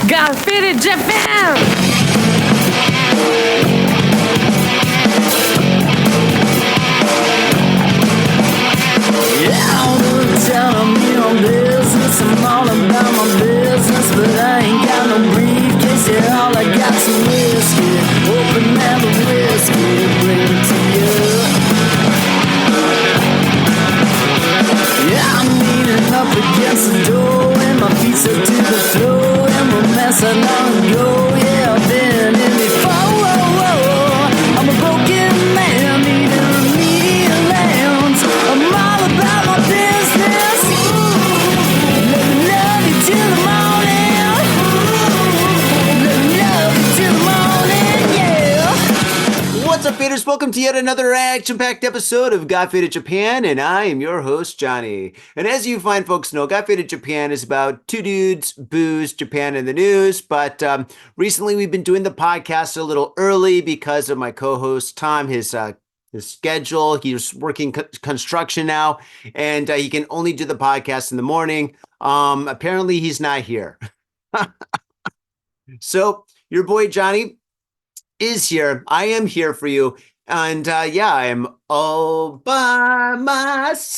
Graffiti Japan! Yeah, all the time I'm business. I'm all about my business, but I ain't got no briefcase. Yeah, all I got's some whiskey. Open now the whiskey, bring it to you. Yeah, I'm leaning up against the door, and my feet are to the floor, and we're messing on go. Yeah, I've been in before. I'm a broken man, needing remedial lands. I'm all about my business. Let me love you till the morning. Let me love you till the morning, yeah. What's up, faders? Welcome to yet another action-packed episode of Got Faded Japan, and I am your host, Johnny. And as you fine folks know, Got Faded Japan is about two dudes, booze, Japan, and the news. But recently, we've been doing the podcast a little early because of my co-host Tom. His schedule. He's working construction now, and he can only do the podcast in the morning. Apparently, he's not here. So your boy Johnny is here. I am here for you. And yeah, I am all by myself,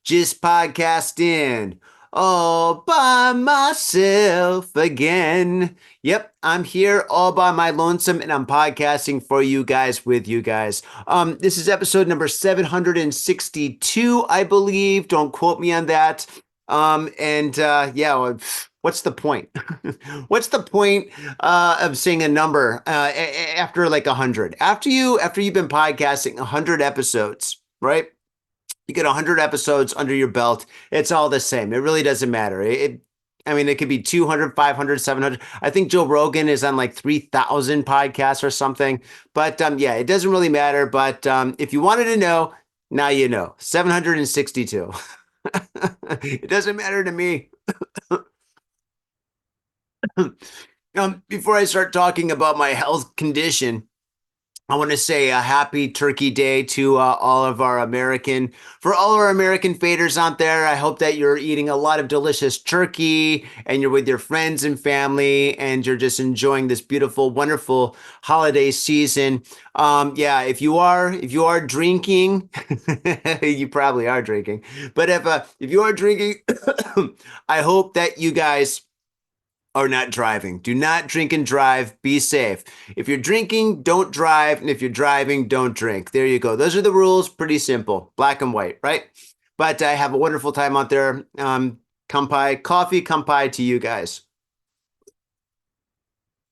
just podcasting all by myself again. Yep, I'm here all by my lonesome, and I'm podcasting for you guys with you guys. This is episode number 762, I believe. Don't quote me on that. Yeah, what's the point? What's the point of saying a number after like 100? After you've been podcasting 100 episodes, right? You get 100 episodes under your belt. It's all the same. It really doesn't matter. It could be 200, 500, 700. I think Joe Rogan is on like 3,000 podcasts or something. But yeah, it doesn't really matter. But if you wanted to know, now you know. 762. It doesn't matter to me. Before I start talking about my health condition, I want to say a happy Turkey Day to all of our American faders out there. I hope that you're eating a lot of delicious turkey and you're with your friends and family and you're just enjoying this beautiful, wonderful holiday season. Yeah, if you are drinking, you probably are drinking. But if you are drinking, I hope that you guys are not driving. Do not drink and drive. Be safe. If you're drinking, don't drive. And if you're driving, don't drink. There you go. Those are the rules. Pretty simple. Black and white, right? But I have a wonderful time out there. Kampai, coffee, kampai to you guys.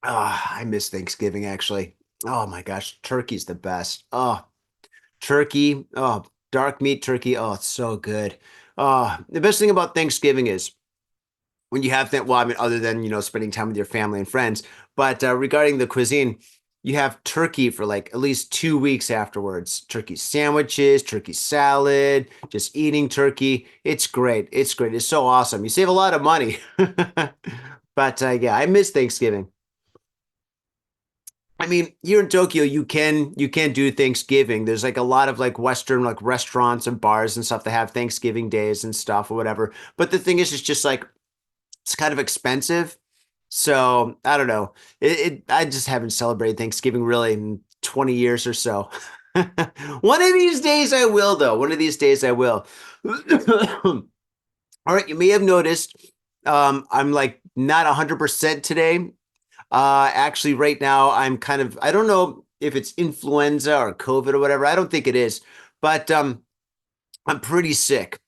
I miss Thanksgiving, actually. Oh my gosh. Turkey's the best. Oh, turkey. Oh, dark meat turkey. Oh, it's so good. The best thing about Thanksgiving is when you have that, well, I mean, other than, spending time with your family and friends, but regarding the cuisine, you have turkey for like at least 2 weeks afterwards. Turkey sandwiches, turkey salad, just eating turkey. It's great. It's great. It's so awesome. You save a lot of money. But yeah, I miss Thanksgiving. I mean, here in Tokyo, you can do Thanksgiving. There's like a lot of like Western like restaurants and bars and stuff that have Thanksgiving days and stuff or whatever. But the thing is, it's just like, it's kind of expensive. So I don't know. I just haven't celebrated Thanksgiving really in 20 years or so. One of these days I will, though. One of these days I will. All right. You may have noticed I'm like not 100% today. Actually, right now I'm kind of, I don't know if it's influenza or COVID or whatever. I don't think it is. But I'm pretty sick.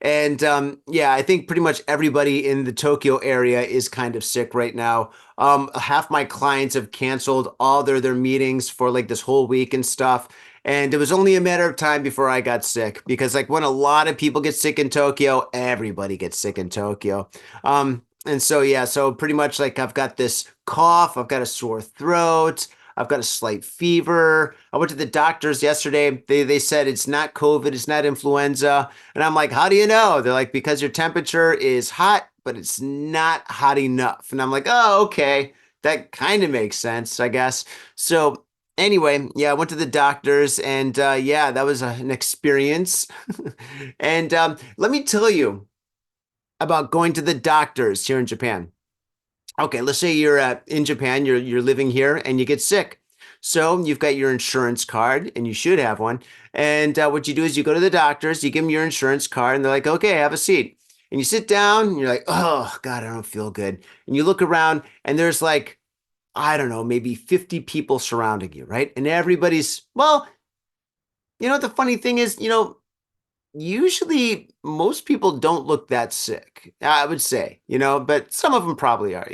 And yeah, I think pretty much everybody in the Tokyo area is kind of sick right now. Half my clients have canceled all their meetings for like this whole week and stuff. And it was only a matter of time before I got sick because like when a lot of people get sick in Tokyo, everybody gets sick in Tokyo. And so, yeah, so pretty much like I've got this cough, I've got a sore throat. I've got a slight fever. I went to the doctors yesterday. They said it's not COVID, it's not influenza. And I'm like, how do you know? They're like, because your temperature is hot, but it's not hot enough. And I'm like, oh, okay. That kind of makes sense, I guess. So anyway, yeah, I went to the doctors and yeah, that was an experience. And let me tell you, about going to the doctors here in Japan. Okay, let's say you're in Japan, you're living here and you get sick. So you've got your insurance card, and you should have one. And what you do is you go to the doctors, you give them your insurance card, and they're like, okay, have a seat. And you sit down, and you're like, oh, God, I don't feel good. And you look around, and there's like, I don't know, maybe 50 people surrounding you, right? And everybody's, well, the funny thing is, usually most people don't look that sick, I would say, but some of them probably are.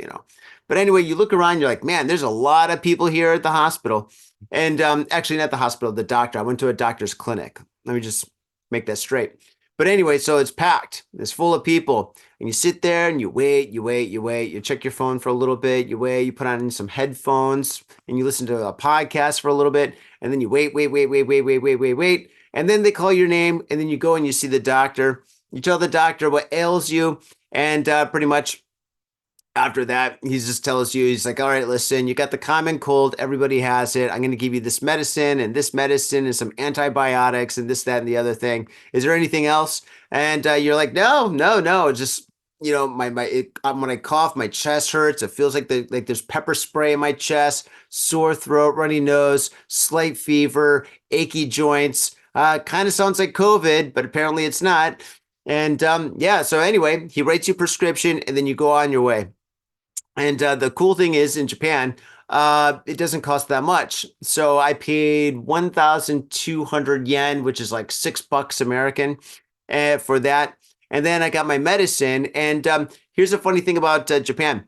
But anyway, you look around, you're like, man, there's a lot of people here at the hospital. And actually, not the hospital, the doctor. I went to a doctor's clinic. Let me just make that straight. But anyway, so it's packed. It's full of people. And you sit there and you wait, you wait, you wait. You check your phone for a little bit. You wait, you put on some headphones and you listen to a podcast for a little bit. And then you wait, wait, wait, wait, wait, wait, wait, wait, wait. And then they call your name, and then you go and you see the doctor. You tell the doctor what ails you, and pretty much after that, he just tells you, he's like, all right, listen, you got the common cold. Everybody has it. I'm going to give you this medicine and some antibiotics and this, that, and the other thing. Is there anything else? And you're like, no, no, no. Just, when I cough, my chest hurts. It feels like there's pepper spray in my chest, sore throat, runny nose, slight fever, achy joints. Kind of sounds like COVID, but apparently it's not. And yeah, so anyway, he writes you a prescription and then you go on your way. And the cool thing is in Japan, it doesn't cost that much. So I paid 1,200 yen, which is like $6 American, for that. And then I got my medicine. And here's a funny thing about Japan.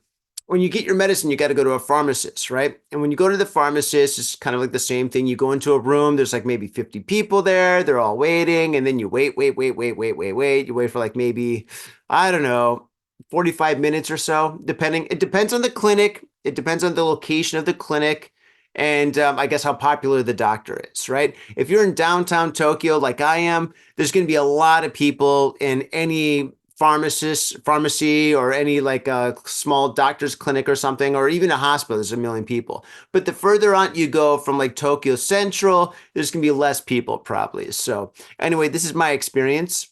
When you get your medicine, you got to go to a pharmacist, right? And when you go to the pharmacist, it's kind of like the same thing. You go into a room, there's like maybe 50 people there. They're all waiting. And then you wait, wait, wait, wait, wait, wait, wait. You wait for like maybe, I don't know, 45 minutes or so, depending. It depends on the clinic. It depends on the location of the clinic. And I guess how popular the doctor is, right? If you're in downtown Tokyo, like I am, there's going to be a lot of people in any pharmacy or any like a small doctor's clinic or something, or even a hospital, there's a million people. But the further on you go from like Tokyo Central, there's gonna be less people probably. So anyway, this is my experience.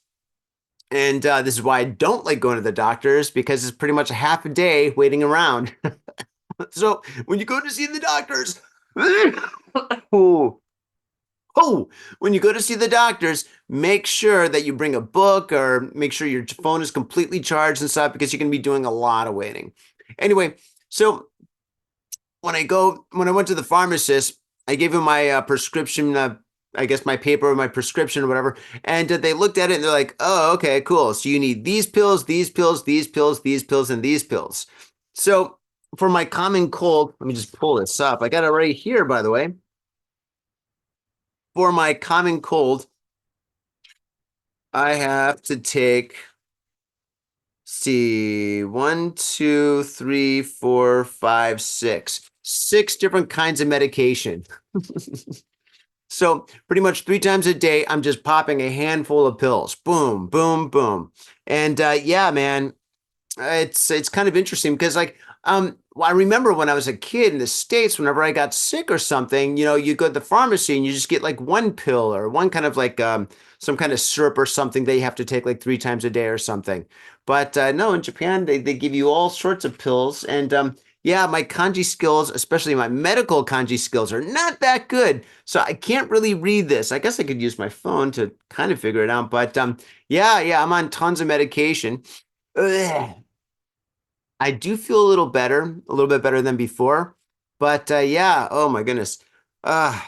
And this is why I don't like going to the doctors, because it's pretty much a half a day waiting around. So when you go to see the doctors, when you go to see the doctors, make sure that you bring a book or make sure your phone is completely charged and stuff, because you're going to be doing a lot of waiting. Anyway, so when I went to the pharmacist, I gave him my prescription, I guess my paper, my prescription or whatever. And they looked at it and they're like, oh, okay, cool. So you need these pills, these pills, these pills, these pills, and these pills. So for my common cold, let me just pull this up. I got it right here, by the way. For my common cold, I have to take, see, 1, 2, 3, 4, 5, 6. 6 different kinds of medication. So pretty much 3 times a day, I'm just popping a handful of pills. Boom, boom, boom. And yeah, man, it's kind of interesting because I remember when I was a kid in the States, whenever I got sick or something, you go to the pharmacy and you just get like one pill or one kind of like some kind of syrup or something that you have to take like 3 times a day or something. But no, in Japan, they give you all sorts of pills. And yeah, my kanji skills, especially my medical kanji skills, are not that good. So I can't really read this. I guess I could use my phone to kind of figure it out. But yeah, I'm on tons of medication. Ugh. I do feel a little bit better than before. But yeah, oh my goodness. But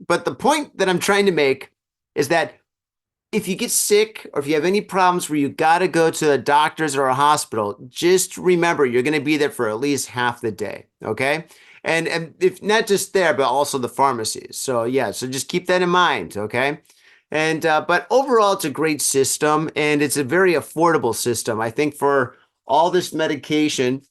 the point that I'm trying to make is that if you get sick or if you have any problems where you got to go to a doctor's or a hospital, just remember you're going to be there for at least half the day. Okay. And if not just there, but also the pharmacies. So yeah, so just keep that in mind. Okay. And but overall, it's a great system and it's a very affordable system. I think for all this medication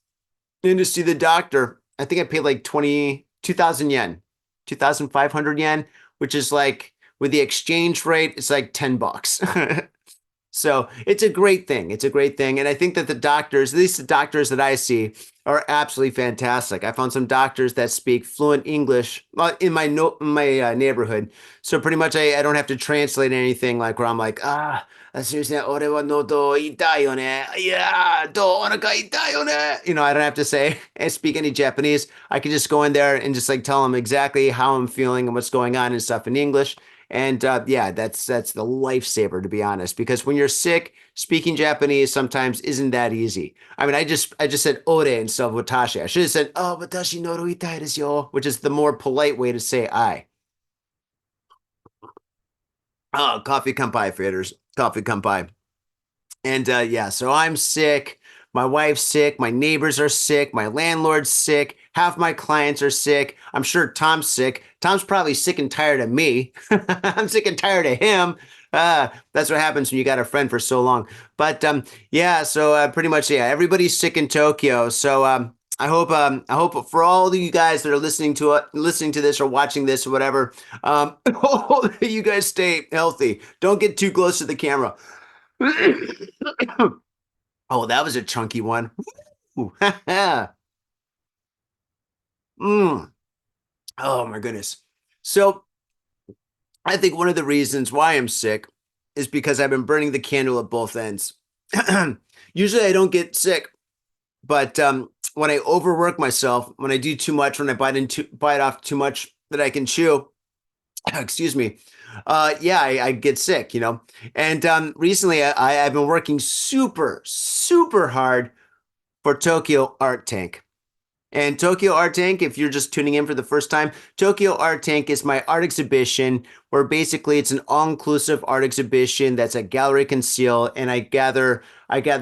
and to see the doctor, I think I paid like 2,000 yen, 2,500 yen, which is like with the exchange rate, it's like $10. So it's a great thing. It's a great thing. And I think that the doctors, at least the doctors that I see, are absolutely fantastic. I found some doctors that speak fluent English in my no, in my neighborhood. So pretty much I don't have to translate anything like where I'm like, seriously, ore wa nodo itai yo ne. Yeah, do onakai itai yo ne. I don't have to say and speak any Japanese. I can just go in there and just like tell them exactly how I'm feeling and what's going on and stuff in English. And yeah, that's the lifesaver to be honest, because when you're sick, speaking Japanese sometimes isn't that easy. I mean, I just said ore instead of watashi. I should have said oh watashi no itai desu yo, which is the more polite way to say I. Oh, coffee kampai, faders. Coffee kampai. And yeah, so I'm sick. My wife's sick. My neighbors are sick. My landlord's sick. Half my clients are sick. I'm sure Tom's sick. Tom's probably sick and tired of me. I'm sick and tired of him. That's what happens when you got a friend for so long. But yeah, so pretty much, yeah, everybody's sick in Tokyo. So I hope for all of you guys that are listening to this or watching this or whatever, you guys stay healthy. Don't get too close to the camera. Oh, that was a chunky one. Mm. Oh my goodness. So I think one of the reasons why I'm sick is because I've been burning the candle at both ends. Usually I don't get sick, but when I overwork myself, when I do too much, when I bite off too much that I can chew, excuse me, yeah, I get sick, And recently I've been working super, super hard for Tokyo Art Tank. And Tokyo Art Tank, if you're just tuning in for the first time, Tokyo Art Tank is my art exhibition where basically it's an all-inclusive art exhibition that's a gallery conceal, and I gather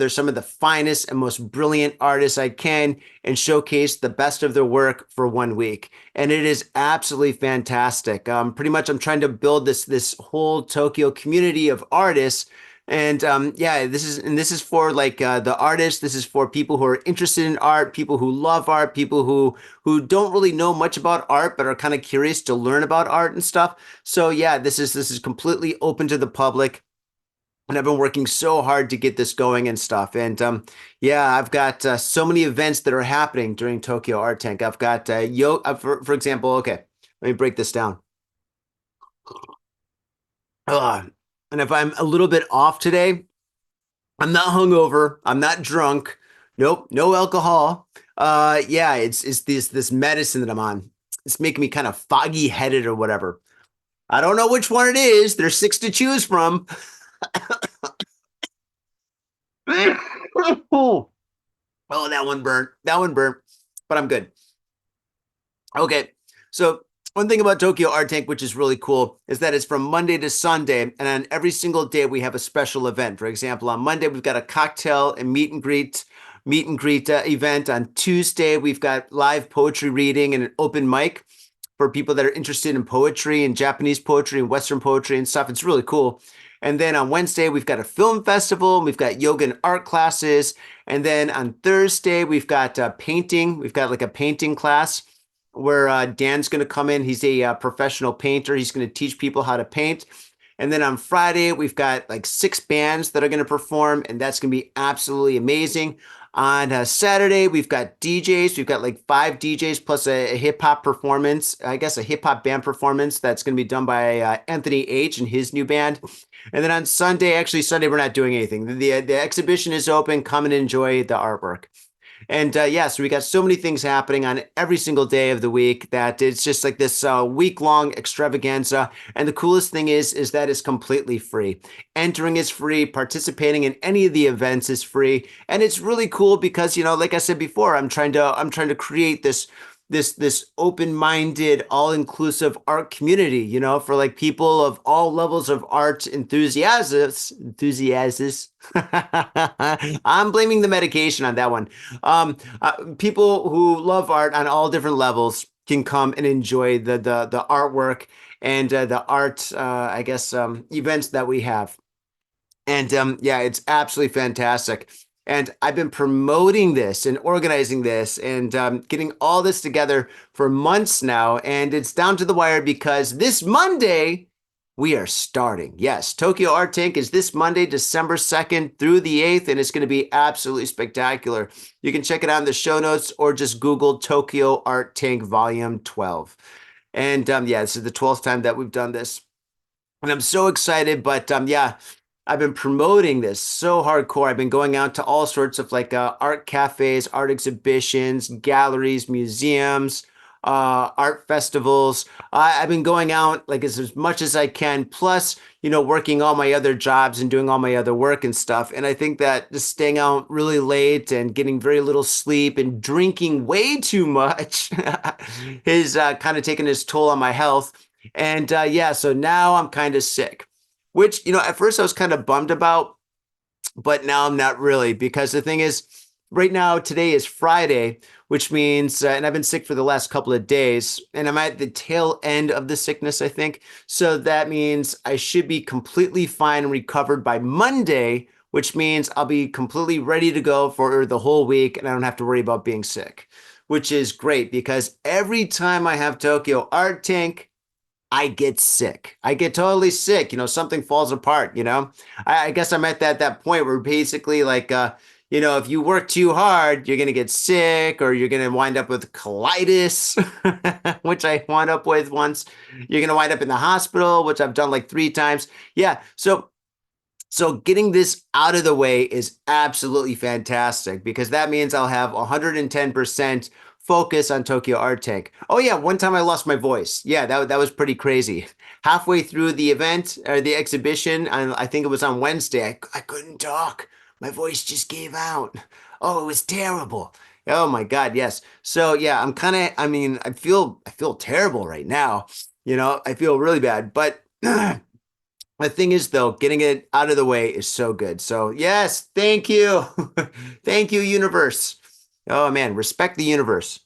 some of the finest and most brilliant artists I can and showcase the best of their work for 1 week. And it is absolutely fantastic. Pretty much I'm trying to build this whole Tokyo community of artists, and yeah, this is for like the artists. This is for people who are interested in art, people who love art, people who don't really know much about art but are kind of curious to learn about art and stuff. So yeah, this is completely open to the public. And I've been working so hard to get this going and stuff. And yeah, I've got so many events that are happening during Tokyo Art Tank. I've got for example. Okay, let me break this down. And if I'm a little bit off today, I'm not hungover. I'm not drunk. Nope, no alcohol. Yeah, it's this medicine that I'm on. It's making me kind of foggy headed or whatever. I don't know which one it is. There's six to choose from. Oh, that one burnt. That one burnt. But I'm good. Okay, so one thing about Tokyo Art Tank, which is really cool, is that it's from Monday to Sunday, and on every single day we have a special event. For example, on Monday we've got a cocktail and meet and greet event. On Tuesday we've got live poetry reading and an open mic for people that are interested in poetry and Japanese poetry and Western poetry and stuff. It's really cool. And then on Wednesday we've got a film festival. We've got yoga and art classes. And then on Thursday we've got painting. We've got like a painting class where Dan's going to come in. He's a professional painter. He's going to teach people how to paint. And then on Friday, we've got like 6 bands that are going to perform, and that's going to be absolutely amazing. On Saturday, we've got DJs. We've got like 5 DJs plus a hip hop performance, I guess a hip hop band performance that's going to be done by Anthony H and his new band. And then on Sunday, actually Sunday, we're not doing anything. The exhibition is open. Come and enjoy the artwork. And yeah, so we got so many things happening on every single day of the week that it's just like this week-long extravaganza. And the coolest thing is that it's completely free. Entering is free. Participating in any of the events is free. And it's really cool because, like I said before, I'm trying to create this open-minded, all-inclusive art community, for like people of all levels of art enthusiasts. I'm blaming the medication on that one. People who love art on all different levels can come and enjoy the artwork and the art, I guess, events that we have. And yeah, it's absolutely fantastic. And I've been promoting this and organizing this and getting all this together for months now. And it's down to the wire because this Monday, We are starting. Yes, Tokyo Art Tank is this Monday, December 2nd through the 8th, and it's going to be absolutely spectacular. You can check it out in the show notes or just Google Tokyo Art Tank Volume 12. And yeah, this is the 12th time that we've done this. And I'm so excited, but yeah, I've been promoting this so hardcore. I've been going out to all sorts of like art cafes, art exhibitions, galleries, museums, art festivals. I've been going out like as much as I can, plus, working all my other jobs and doing all my other work and stuff. And I think that just staying out really late and getting very little sleep and drinking way too much is kind of taking its toll on my health. And yeah, so now I'm kind of sick, which, at first I was kind of bummed about, but now I'm not really, because the thing is, right now, today is Friday, which means, and I've been sick for the last couple of days, and I'm at the tail end of the sickness, I think. So that means I should be completely fine and recovered by Monday, which means I'll be completely ready to go for the whole week, and I don't have to worry about being sick, which is great because every time I have Tokyo Art Tank, I get sick. I get totally sick. Something falls apart. I guess I'm at that point where basically like, if you work too hard, you're gonna get sick, or you're gonna wind up with colitis, which I wound up with once. You're gonna wind up in the hospital, which I've done like 3 times. Yeah. So getting this out of the way is absolutely fantastic because that means I'll have 110% focus on Tokyo Art Tank. Oh yeah, one time I lost my voice. Yeah, that was pretty crazy. Halfway through the event or the exhibition, I think it was on Wednesday, I couldn't talk. My voice just gave out. Oh, it was terrible. Oh my God, yes. So yeah, I feel terrible right now. I feel really bad, but the thing is, though, getting it out of the way is so good. So, yes, thank you. Thank you, universe. Oh, man, respect the universe.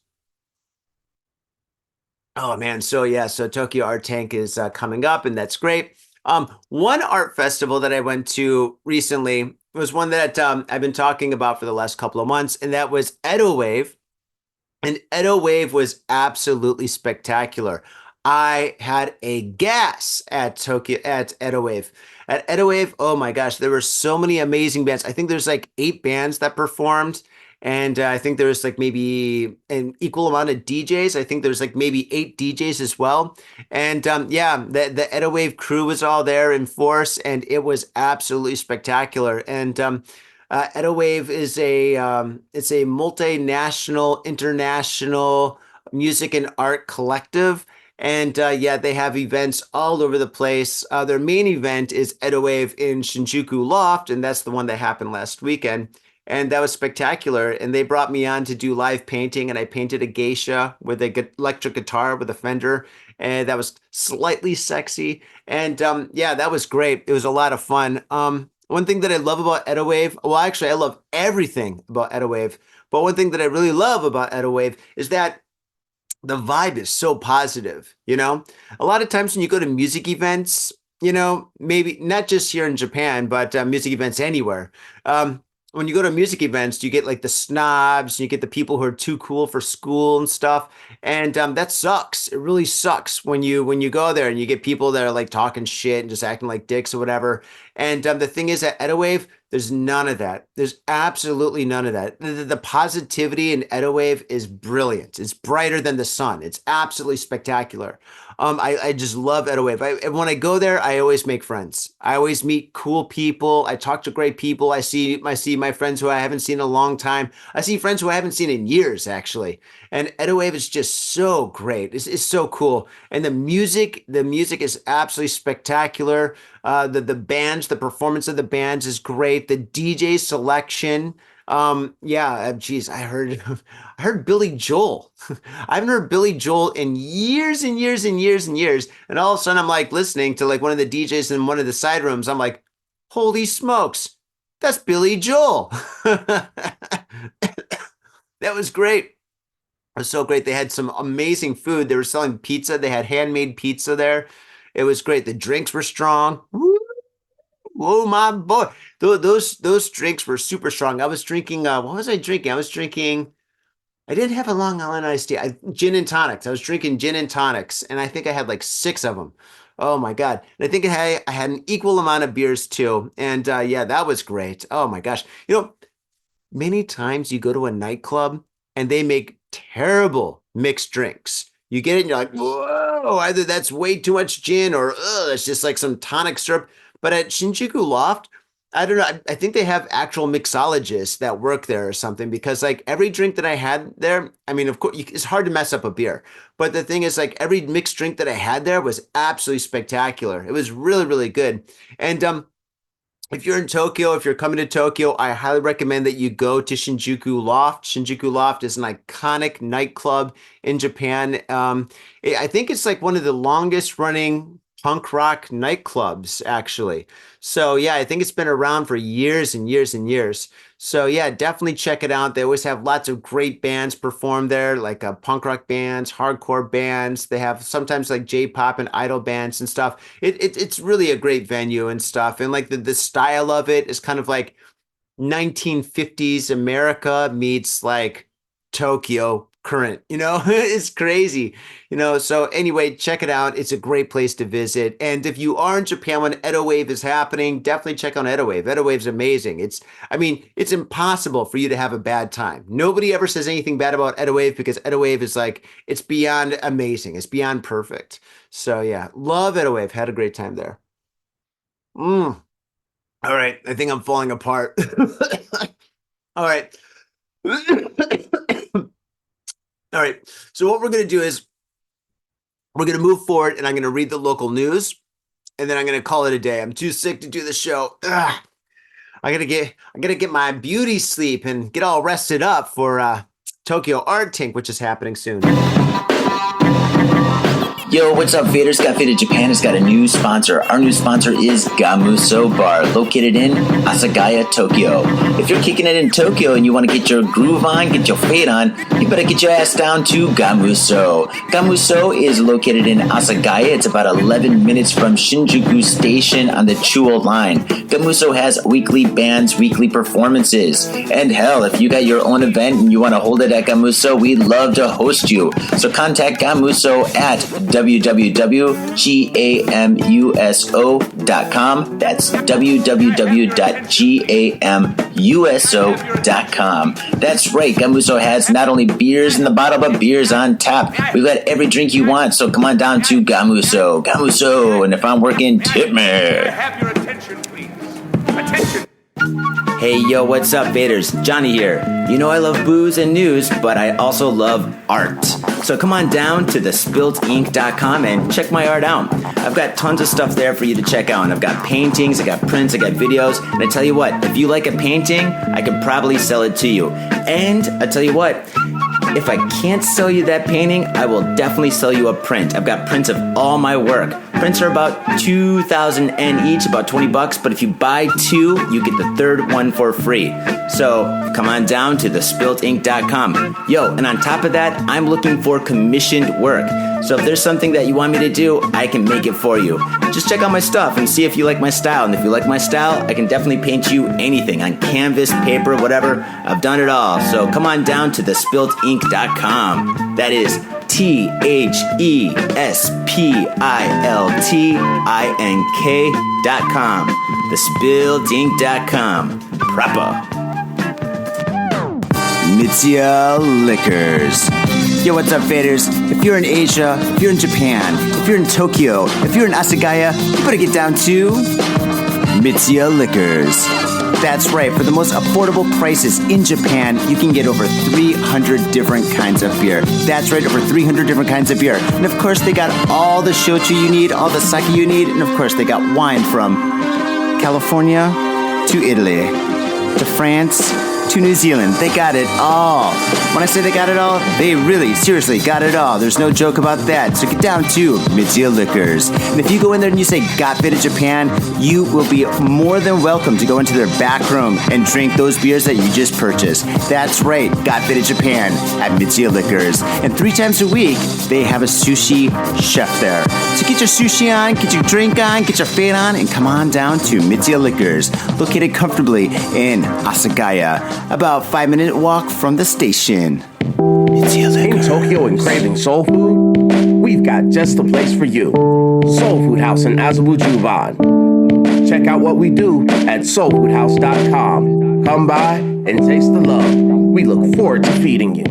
Oh, man. So, yeah, so Tokyo Art Tank is coming up, and that's great. One art festival that I went to recently was one that I've been talking about for the last couple of months, and that was Edo Wave. And Edo Wave was absolutely spectacular. I had a gas at Edo Wave. At Edo Wave, oh my gosh, there were so many amazing bands. I think there's like 8 bands that performed, and I think there's like maybe an equal amount of DJs. I think there's like maybe 8 DJs as well. And yeah, the Edo Wave crew was all there in force, and it was absolutely spectacular. And Edo Wave is it's a multinational, international music and art collective. And yeah, they have events all over the place. Their main event is Edo Wave in Shinjuku Loft, and that's the one that happened last weekend. And that was spectacular. And they brought me on to do live painting, and I painted a geisha with an electric guitar with a Fender, and that was slightly sexy. And yeah, that was great. It was a lot of fun. One thing that I love about Edo Wave, well, actually, I love everything about Edo Wave, but one thing that I really love about Edo Wave is that the vibe is so positive. A lot of times when you go to music events, maybe not just here in Japan, but music events anywhere. When you go to music events, you get like the snobs, you get the people who are too cool for school and stuff, and that sucks. It really sucks when you go there and you get people that are like talking shit and just acting like dicks or whatever. And the thing is, at Edo Wave, there's none of that. There's absolutely none of that. The positivity in Edo Wave is brilliant. It's brighter than the sun. It's absolutely spectacular. I just love Edo Wave. When I go there, I always make friends. I always meet cool people. I talk to great people. I see my friends who I haven't seen in a long time. I see friends who I haven't seen in years, actually. And Edo Wave is just so great. It's so cool. And the music is absolutely spectacular. The bands, the performance of the bands is great. The DJ selection. Yeah, geez, I heard Billy Joel. I haven't heard Billy Joel in years and years and years and years. And all of a sudden I'm like listening to like one of the DJs in one of the side rooms. I'm like, holy smokes, that's Billy Joel. That was great. It was so great. They had some amazing food. They were selling pizza. They had handmade pizza there. It was great. The drinks were strong. Woo! Whoa, my boy. Those drinks were super strong. I was drinking, what was I drinking? I didn't have a Long Island iced tea. Gin and tonics. I was drinking gin and tonics, and I think I had like 6 of them. Oh my God. And I think I had an equal amount of beers too. And yeah, that was great. Oh my gosh. Many times you go to a nightclub and they make terrible mixed drinks. You get it and you're like, whoa, either that's way too much gin or it's just like some tonic syrup. But at Shinjuku Loft, I don't know. I think they have actual mixologists that work there or something because like every drink that I had there, I mean, of course, it's hard to mess up a beer. But the thing is, like every mixed drink that I had there was absolutely spectacular. It was really, really good. And if you're in Tokyo, if you're coming to Tokyo, I highly recommend that you go to Shinjuku Loft. Shinjuku Loft is an iconic nightclub in Japan. I think it's like one of the longest running punk rock nightclubs, actually. So yeah, I think it's been around for years and years and years. So yeah, definitely check it out. They always have lots of great bands perform there, like punk rock bands, hardcore bands. They have sometimes like J-pop and idol bands and stuff. It's really a great venue and stuff. And like the style of it is kind of like 1950s America meets like Tokyo current, it's crazy, so anyway, check it out. It's a great place to visit. And if you are in Japan when Edo Wave is happening, definitely check out Edo Wave. Edo Wave's amazing. It's impossible for you to have a bad time. Nobody ever says anything bad about Edo Wave because Edo Wave is like, it's beyond amazing. It's beyond perfect. So yeah, love Edo Wave. Had a great time there. All right. I think I'm falling apart. All right. All right. So what we're going to do is we're going to move forward and I'm going to read the local news and then I'm going to call it a day. I'm too sick to do the show. I got to get my beauty sleep and get all rested up for Tokyo Art Tank, which is happening soon. Yo, what's up, faders? Got Faded Japan has got a new sponsor. Our new sponsor is Gamuso Bar, located in Asagaya, Tokyo. If you're kicking it in Tokyo and you want to get your groove on, get your fade on, you better get your ass down to Gamuso. Gamuso is located in Asagaya. It's about 11 minutes from Shinjuku Station on the Chuo line. Gamuso has weekly bands, weekly performances. And hell, if you got your own event and you want to hold it at Gamuso, we'd love to host you. So contact Gamuso at www.gamuso.com. That's www.gamuso.com. That's right, Gamuso has not only beers in the bottle, but beers on tap. We've got every drink you want, so come on down to Gamuso. Gamuso, and if I'm working, tip me. Have your attention, please. Attention. Hey, yo, what's up, Vaders? Johnny here. You know I love booze and news, but I also love art. So come on down to thespiltinc.com and check my art out. I've got tons of stuff there for you to check out. I've got paintings, I got prints, I got videos. And I tell you what, if you like a painting, I could probably sell it to you. And I tell you what, if I can't sell you that painting, I will definitely sell you a print. I've got prints of all my work. Prints are about 2,000 yen each, about $20, but if you buy two, you get the third one for free. So come on down to thespiltinc.com. Yo, and on top of that, I'm looking for commissioned work. So if there's something that you want me to do, I can make it for you. Just check out my stuff and see if you like my style. And if you like my style, I can definitely paint you anything on canvas, paper, whatever. I've done it all. So come on down to thespiltinc.com. That is THESPILTINK.com. Thespiltink.com. Proper. MITSUYA Liquors. Yo, what's up, faders? If you're in Asia, if you're in Japan, if you're in Tokyo, if you're in Asagaya, you better get down to MITSUYA Liquors. That's right, for the most affordable prices in Japan, you can get over 300 different kinds of beer. That's right, over 300 different kinds of beer. And of course, they got all the shochu you need, all the sake you need, and of course, they got wine from California to Italy to France to New Zealand. They got it all. When I say they got it all, they really, seriously got it all. There's no joke about that. So get down to MITSUYA Liquors. And if you go in there and you say, Got Faded Japan, you will be more than welcome to go into their back room and drink those beers that you just purchased. That's right, Got Faded Japan at MITSUYA Liquors. And 3 times a week, they have a sushi chef there. So get your sushi on, get your drink on, get your fade on, and come on down to MITSUYA Liquors, located comfortably in Asagaya, about 5-minute walk from the station. In Tokyo and craving soul food? We've we've got just the place for you. Soul Food House in Azabu Juban. Check out what we do at soulfoodhouse.com. Come by and taste the love. We look forward to feeding you.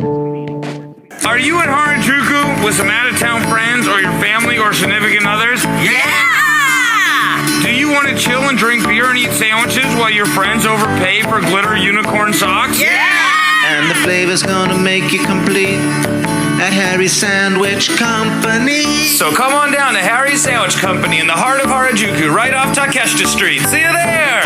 Are you in Harajuku with some out-of-town friends or your family or significant others? Yeah! Do you want to chill and drink beer and eat sandwiches while your friends overpay for glitter unicorn socks? Yeah! And the flavor's gonna make you complete at Harry's Sandwich Company. So come on down to Harry's Sandwich Company in the heart of Harajuku, right off Takeshita Street. See you there!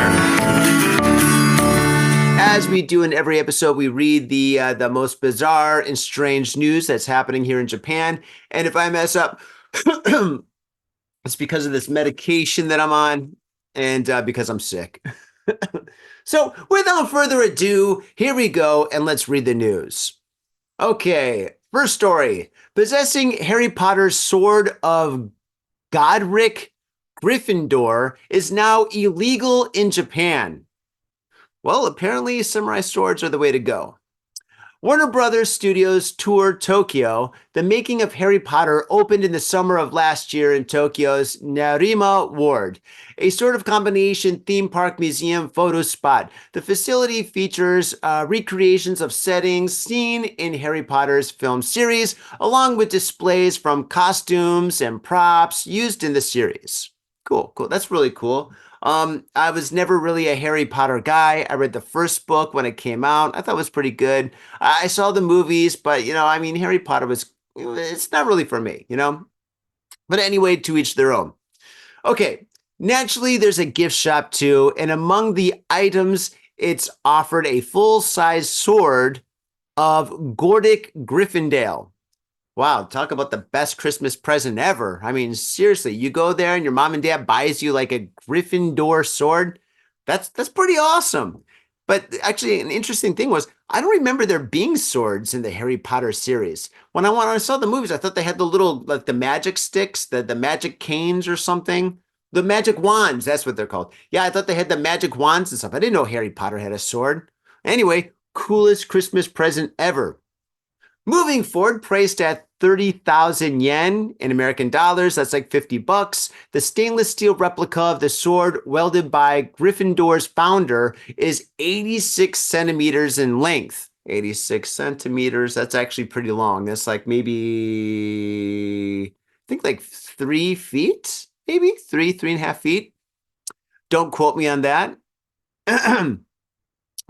As we do in every episode, we read the most bizarre and strange news that's happening here in Japan. And if I mess up, it's because of this medication that I'm on and because I'm sick. So without further ado, here we go, and let's read the news. Okay, first story. Possessing Harry Potter's Sword of Godric Gryffindor is now illegal in Japan. Well, apparently samurai swords are the way to go. Warner Brothers Studios Tour Tokyo, the making of Harry Potter, opened in the summer of last year in Tokyo's Narima Ward, a sort of combination theme park museum photo spot. The facility features recreations of settings seen in Harry Potter's film series, along with displays from costumes and props used in the series. Cool. That's really cool. I was never really a Harry Potter guy. I read the first book when it came out. I thought it was pretty good. I saw the movies, but Harry Potter it's not really for me, But anyway, to each their own. Okay, naturally, there's a gift shop too, and among the items, it's offered a full-size sword of Gordic Gryffindor. Wow, talk about the best Christmas present ever. I mean, seriously, you go there and your mom and dad buys you like a Gryffindor sword. That's pretty awesome. But actually, an interesting thing was, I don't remember there being swords in the Harry Potter series. When I saw the movies, I thought they had the little, like the magic sticks, the magic canes or something. The magic wands, that's what they're called. Yeah, I thought they had the magic wands and stuff. I didn't know Harry Potter had a sword. Anyway, coolest Christmas present ever. Moving forward, priced at 30,000 yen in American dollars, that's like $50. The stainless steel replica of the sword welded by Gryffindor's founder is 86 centimeters in length. 86 centimeters, that's actually pretty long. That's like maybe, I think like 3 feet, maybe 3.5 feet. Don't quote me on that.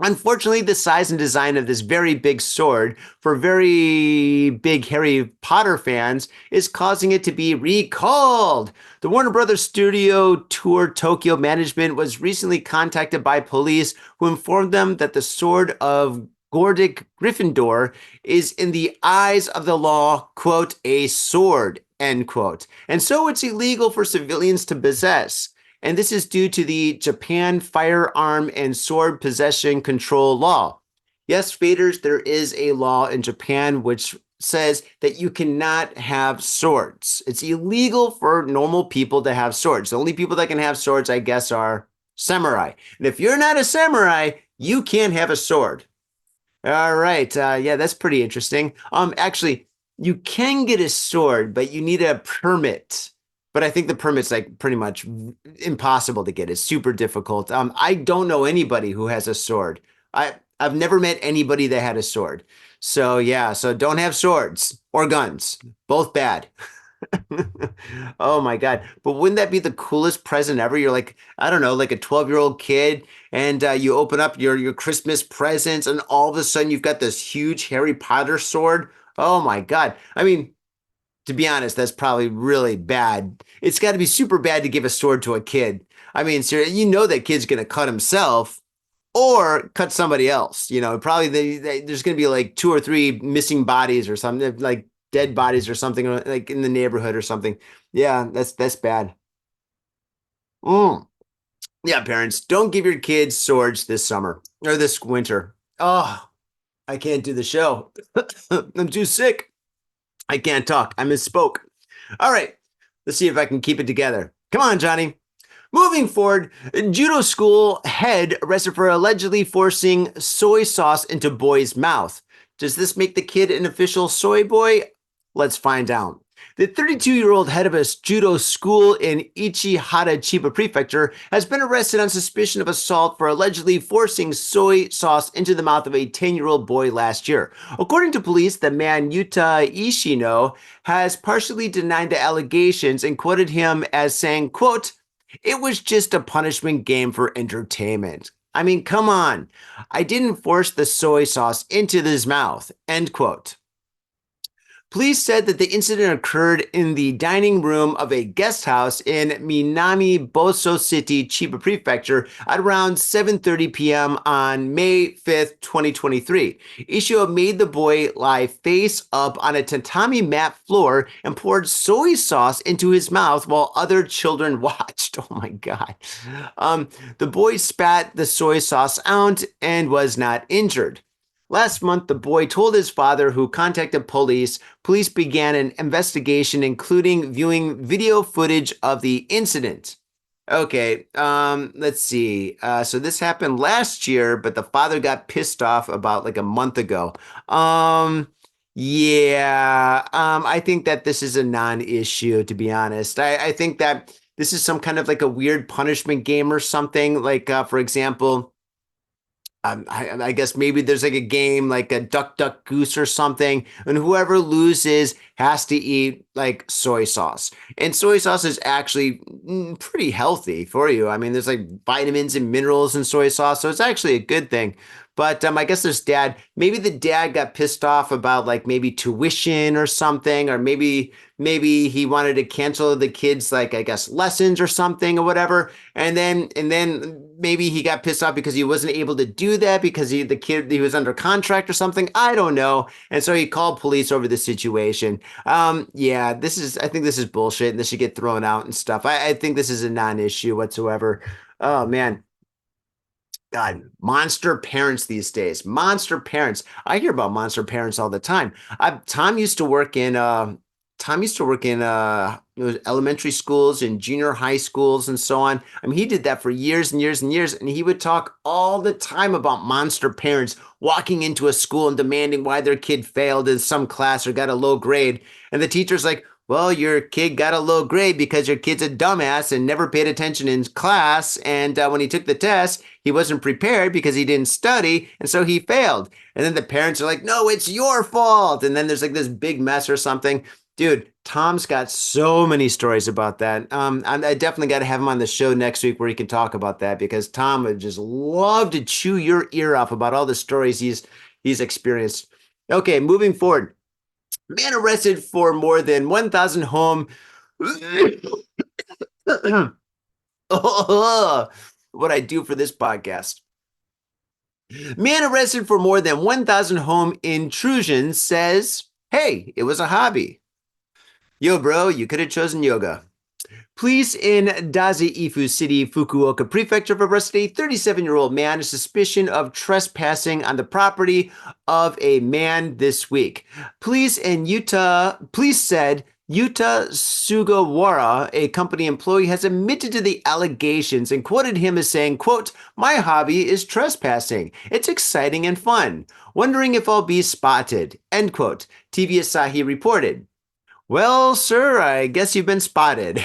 Unfortunately, the size and design of this very big sword for very big Harry Potter fans is causing it to be recalled. The Warner Brothers Studio Tour Tokyo management was recently contacted by police who informed them that the sword of Gordic Gryffindor is in the eyes of the law, quote, a sword, end quote. And so it's illegal for civilians to possess. And this is due to the Japan Firearm and Sword Possession Control Law. Yes, faders, there is a law in Japan which says that you cannot have swords. It's illegal for normal people to have swords. The only people that can have swords, I guess, are samurai. And if you're not a samurai, you can't have a sword. All right. Yeah, that's pretty interesting. Actually, you can get a sword, but you need a permit. But I think the permit's like pretty much impossible to get. It's super difficult. I don't know anybody who has a sword. I've never met anybody that had a sword. So yeah, so don't have swords or guns. Both bad. Oh my God. But wouldn't that be the coolest present ever? You're like, I don't know, like a 12-year-old kid, and you open up your Christmas presents, and all of a sudden you've got this huge Harry Potter sword. Oh my God. I mean, to be honest, that's probably really bad. It's got to be super bad to give a sword to a kid. I mean, seriously, that kid's going to cut himself or cut somebody else. Probably there's going to be like 2 or 3 missing bodies or something, like dead bodies or something, like in the neighborhood or something. Yeah, that's bad. Yeah, parents, don't give your kids swords this summer or this winter. Oh, I can't do the show. I'm too sick. I can't talk. I misspoke. All right. Let's see if I can keep it together. Come on, Johnny. Moving forward, judo school head arrested for allegedly forcing soy sauce into boy's mouth. Does this make the kid an official soy boy? Let's find out. The 32-year-old head of a judo school in Ichihara, Chiba Prefecture, has been arrested on suspicion of assault for allegedly forcing soy sauce into the mouth of a 10-year-old boy last year. According to police, the man Yuta Ishino has partially denied the allegations and quoted him as saying, quote, "It was just a punishment game for entertainment. I mean, come on. I didn't force the soy sauce into his mouth," end quote. Police said that the incident occurred in the dining room of a guest house in Minami Boso City, Chiba Prefecture at around 7:30 p.m. on May 5th, 2023. Ishio made the boy lie face up on a tatami mat floor and poured soy sauce into his mouth while other children watched. Oh my God. The boy spat the soy sauce out and was not injured. Last month, the boy told his father, who contacted police. Police began an investigation, including viewing video footage of the incident. Okay, let's see. So this happened last year, but the father got pissed off about like a month ago. I think that this is a non-issue, to be honest. I think that this is some kind of like a weird punishment game or something. Like, for example, I guess maybe there's like a game like a duck, duck, goose or something, and whoever loses has to eat like soy sauce. And soy sauce is actually pretty healthy for you. I mean, there's like vitamins and minerals in soy sauce, so it's actually a good thing. But I guess this maybe the dad got pissed off about like maybe tuition or something, or maybe he wanted to cancel the kids' like, I guess, lessons or something or whatever. And then maybe he got pissed off because he wasn't able to do that because the kid was under contract or something. I don't know. And so he called police over the situation. I think this is bullshit and this should get thrown out and stuff. I think this is a non-issue whatsoever. Oh man. God, monster parents these days. Monster parents. I hear about monster parents all the time. Tom used to work in elementary schools and junior high schools and so on. I mean, he did that for years and years and years, and he would talk all the time about monster parents walking into a school and demanding why their kid failed in some class or got a low grade. And the teacher's like, well, your kid got a low grade because your kid's a dumbass and never paid attention in class. And when he took the test, he wasn't prepared because he didn't study. And so he failed. And then the parents are like, no, it's your fault. And then there's like this big mess or something. Dude, Tom's got so many stories about that. I definitely got to have him on the show next week where he can talk about that, because Tom would just love to chew your ear off about all the stories he's experienced. Okay, moving forward. Man arrested for more than 1,000 home. What I do for this podcast. Man arrested for more than 1,000 home intrusions says, hey, it was a hobby. Yo, bro, you could have chosen yoga. Police in Dazaifu City, Fukuoka Prefecture have arrested a 37-year-old man on suspicion of trespassing on the property of a man this week. Police said Yuta Sugawara, a company employee, has admitted to the allegations and quoted him as saying, quote, "My hobby is trespassing. It's exciting and fun. Wondering if I'll be spotted," end quote. TV Asahi reported. Well, sir, I guess you've been spotted.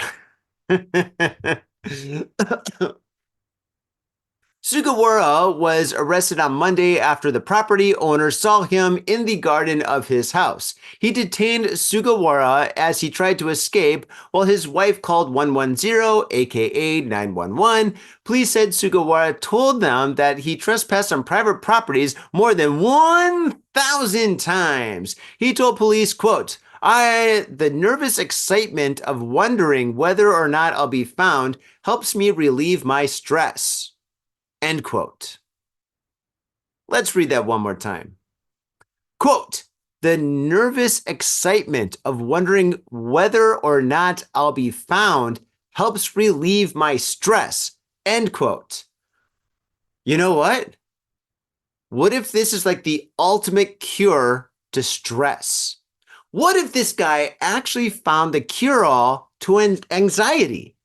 Sugawara was arrested on Monday after the property owner saw him in the garden of his house. He detained Sugawara as he tried to escape while his wife called 110, aka 911. Police said Sugawara told them that he trespassed on private properties more than 1,000 times. He told police, quote, the nervous excitement of wondering whether or not I'll be found helps me relieve my stress. End quote. Let's read that one more time. Quote, the nervous excitement of wondering whether or not I'll be found helps relieve my stress. End quote. You know what? What if this is like the ultimate cure to stress? What if this guy actually found the cure-all to anxiety?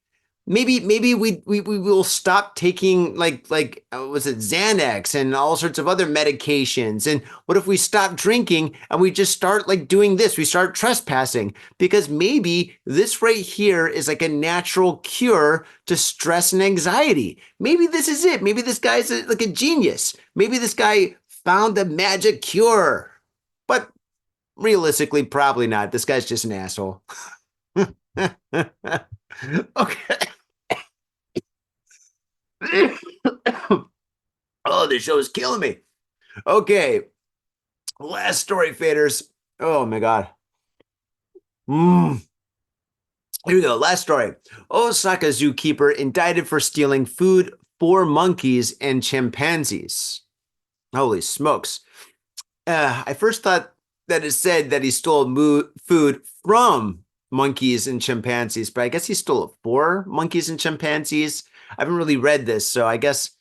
maybe we will stop taking was it Xanax and all sorts of other medications? And what if we stop drinking and we just start like doing this? We start trespassing because maybe this right here is like a natural cure to stress and anxiety. Maybe this is it. Maybe this guy's like a genius. Maybe this guy found the magic cure. But realistically, probably not. This guy's just an asshole. Okay. Oh, this show is killing me. Okay. Last story, faders. Oh my God. Here we go. Last story. Osaka zookeeper indicted for stealing food for monkeys and chimpanzees. Holy smokes. I first thought that it said that he stole food from monkeys and chimpanzees, but I guess he stole it for monkeys and chimpanzees. I haven't really read this, so I guess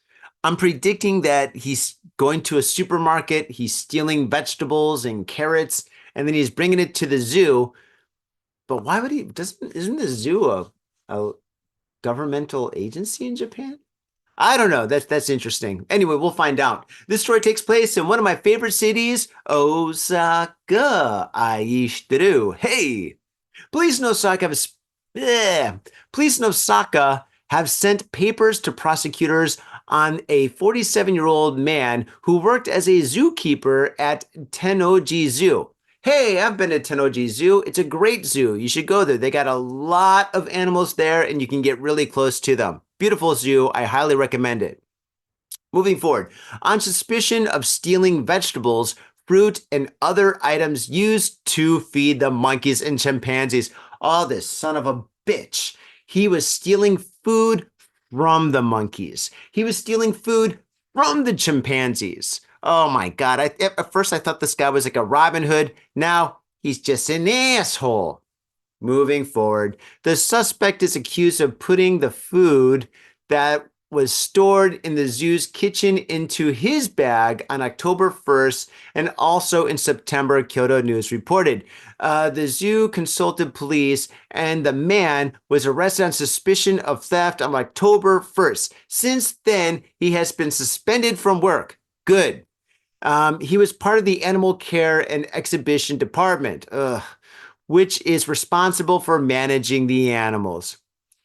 I'm predicting that he's going to a supermarket, he's stealing vegetables and carrots, and then he's bringing it to the zoo. But why would he? Isn't the zoo a governmental agency in Japan? I don't know. That's interesting. Anyway, we'll find out. This story takes place in one of my favorite cities, Osaka. Aishiteru. Hey, police in Osaka have sent papers to prosecutors on a 47-year-old man who worked as a zookeeper at Tennoji Zoo. Hey, I've been to Tennoji Zoo. It's a great zoo. You should go there. They got a lot of animals there and you can get really close to them. Beautiful zoo. I highly recommend it. Moving forward, on suspicion of stealing vegetables, fruit, and other items used to feed the monkeys and chimpanzees. Oh, this son of a bitch. He was stealing food from the monkeys. He was stealing food from the chimpanzees. Oh my God. At first I thought this guy was like a Robin Hood. Now he's just an asshole. Moving forward, the suspect is accused of putting the food that was stored in the zoo's kitchen into his bag on October 1st and also in September, Kyoto News reported. The zoo consulted police and the man was arrested on suspicion of theft on October 1st. Since then, he has been suspended from work. Good. He was part of the animal care and exhibition department, which is responsible for managing the animals.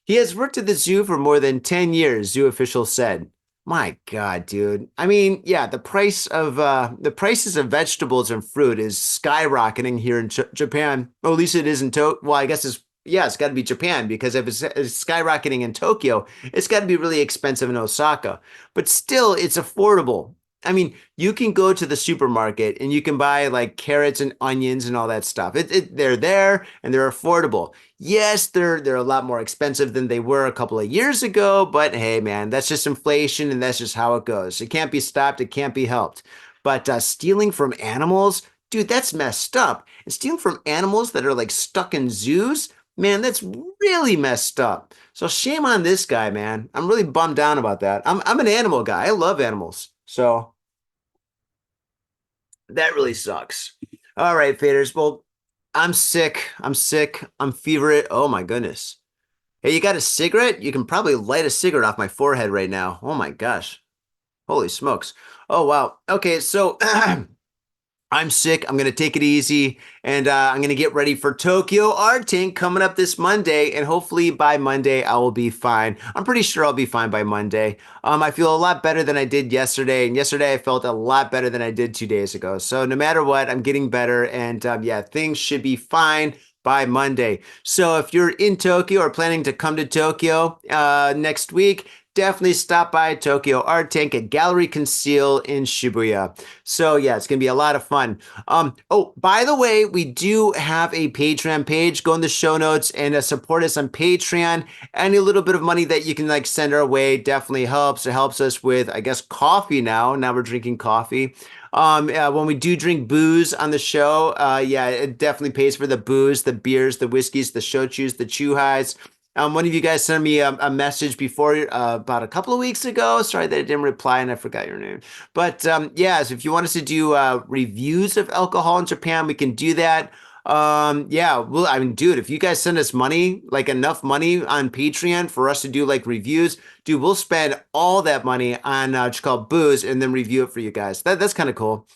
He has worked at the zoo for more than 10 years, zoo officials said. My God, dude. I mean, yeah, the prices of vegetables and fruit is skyrocketing here in Japan. Or at least it is in Tokyo. Well, I guess it's got to be Japan because if it's skyrocketing in Tokyo, it's got to be really expensive in Osaka. But still, it's affordable. I mean, you can go to the supermarket and you can buy like carrots and onions and all that stuff. They're there and they're affordable. Yes, they're a lot more expensive than they were a couple of years ago, but hey, man, that's just inflation and that's just how it goes. It can't be stopped. It can't be helped. But stealing from animals, dude, that's messed up. And stealing from animals that are like stuck in zoos, man, that's really messed up. So shame on this guy, man. I'm really bummed down about that. I'm an animal guy. I love animals. So that really sucks. All right, faders. Well, I'm sick. I'm feverish. Oh my goodness. Hey, you got a cigarette? You can probably light a cigarette off my forehead right now. Oh my gosh. Holy smokes. Oh, wow. Okay, so I'm sick. I'm going to take it easy, and I'm going to get ready for Tokyo Art Tank coming up this Monday, and hopefully by Monday I will be fine. I'm pretty sure I'll be fine by Monday. I feel a lot better than I did yesterday, and yesterday I felt a lot better than I did 2 days ago. So no matter what, I'm getting better, and yeah, things should be fine by Monday. So if you're in Tokyo or planning to come to Tokyo next week, definitely stop by Tokyo Art Tank at Gallery Conceal in Shibuya. So yeah, it's going to be a lot of fun. Oh, by the way, we do have a Patreon page. Go in the show notes and support us on Patreon. Any little bit of money that you can like send our way definitely helps. It helps us with, I guess, coffee now. Now we're drinking coffee. When we do drink booze on the show, yeah, it definitely pays for the booze, the beers, the whiskeys, the shochus, the chuhais. One of you guys sent me a message before about a couple of weeks ago. Sorry that I didn't reply and I forgot your name. But yeah, so if you want us to do reviews of alcohol in Japan, we can do that. Yeah, well, I mean, dude, if you guys send us money, like enough money on Patreon for us to do like reviews, dude, we'll spend all that money on what's called booze and then review it for you guys. That's kind of cool.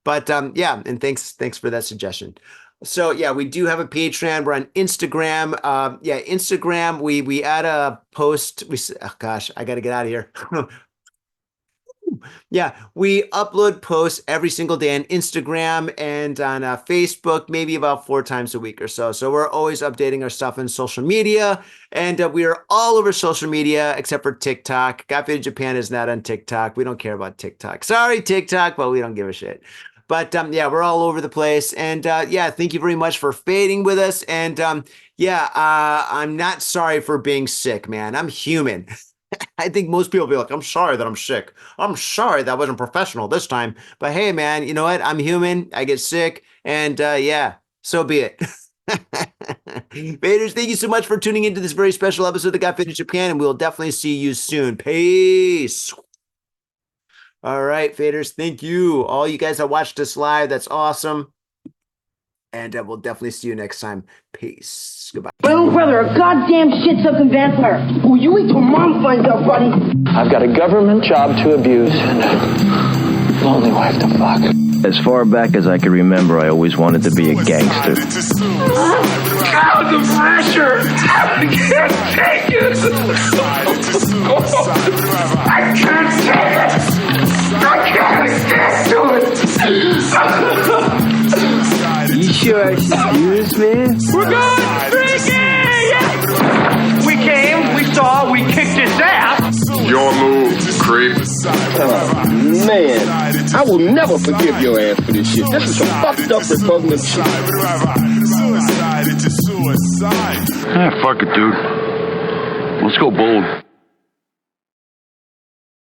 But yeah, and thanks for that suggestion. So yeah, we do have a Patreon. We're on Instagram. Yeah, Instagram. We add a post. Oh gosh, I got to get out of here. Yeah, we upload posts every single day on Instagram and on Facebook, maybe about 4 times a week or so. So we're always updating our stuff on social media, and we are all over social media except for TikTok. Got Faded Japan is not on TikTok. We don't care about TikTok. Sorry, TikTok, but we don't give a shit. But yeah, we're all over the place. And yeah, thank you very much for fading with us. And yeah, I'm not sorry for being sick, man. I'm human. I think most people be like, I'm sorry that I'm sick. I'm sorry that wasn't professional this time. But hey, man, you know what? I'm human. I get sick. And yeah, so be it. Faders, thank you so much for tuning into this very special episode of Got Faded Japan. And we'll definitely see you soon. Peace. All right, Faders, thank you. All you guys that watched us live, that's awesome. And we'll definitely see you next time. Peace. Goodbye. My little brother, a goddamn shit-sucking vampire. Oh, you wait till Mom finds out, buddy. I've got a government job to abuse and a lonely wife to fuck. As far back as I can remember, I always wanted to be a gangster. God, the pressure! I can't take it! I can't take it! I can't do it! You sure excuse me? We're going drinking! We came, we saw, we kicked his ass! Your move, creep. Oh, man, I will never forgive your ass for this shit. This is some fucked up repugnant shit. Suicide into suicide. Ah, fuck it, dude. Let's go bold.